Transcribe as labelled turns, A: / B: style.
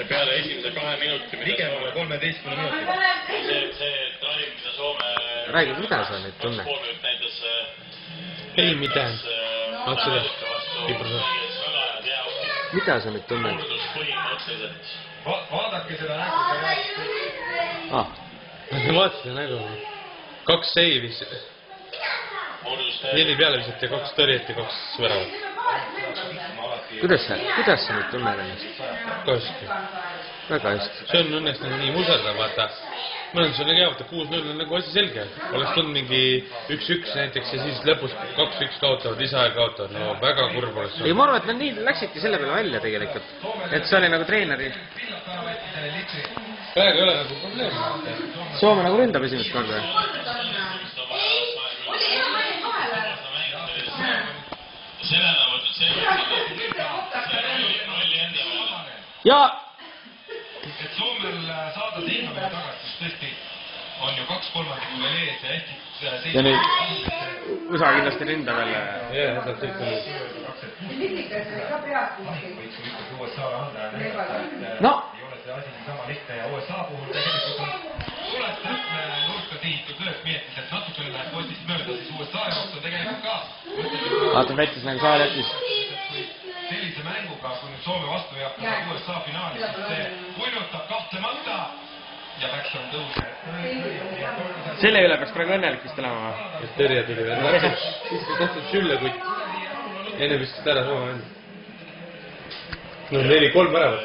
A: peale esimese 2 minuti,
B: ligemale 13 minutit.
A: see drive, mida Soome
C: räägi, mida sa nüüd tunned?
D: Ei mitään. Oot seda?
C: Mida sa nüüd tunned?
B: Vaadake seda nägu.
D: Vaata seda nägu. 2 seivis. 4 peale visati ja 2 tõrjet ja 2 väravat.
C: Kuidas sa nüüd tunned ennast?
D: Hästi.
C: Väga hästi.
D: See on õnneks nii muserdav, vaata. Mõned on hea, vaata 6-0 on nagu asi selge. Oleks tulnud mingi 1-1 näiteks ja siis lõpus 2-1 kaotavad, lisaaeg kaotavad. No väga kurb oleks.
C: Ei, ma arvan, et nad nii läksidki selle peale välja tegelikult. Et see oli nagu treeneri.
D: Praegu ei ole nagu probleem.
C: Soome nagu ründab esimest korda. Ja!
B: Et Soomel saada see info tagasi, siis tõesti on ju 2/3 veel ees ja Eestis
C: ja nüüd USA kindlasti ründab jälle.
D: Jah, saab kõik oli.
C: No!
B: Ei ole see asi sama lihtne ja USA puhul tegelikult on tuleb täpne nurka tihitud löök mietis, et natukene läheb postist mööda, siis USA jaoks on tegelikult ka.
C: Vaatab Lätis nagu saa Lätis.
B: Sellise mänguga, kui nüüd Soome vastu ei hakka USA finaalis, siis see kuljutab kahtlemata ja peaks on tõuse.
C: Selle üle peaks praegu õnnelik vist olema.
D: Et tõrje tuli veel. Siis tahtsid sülle, kuid enne vistas ära Soome enda. No 4-3 väravat.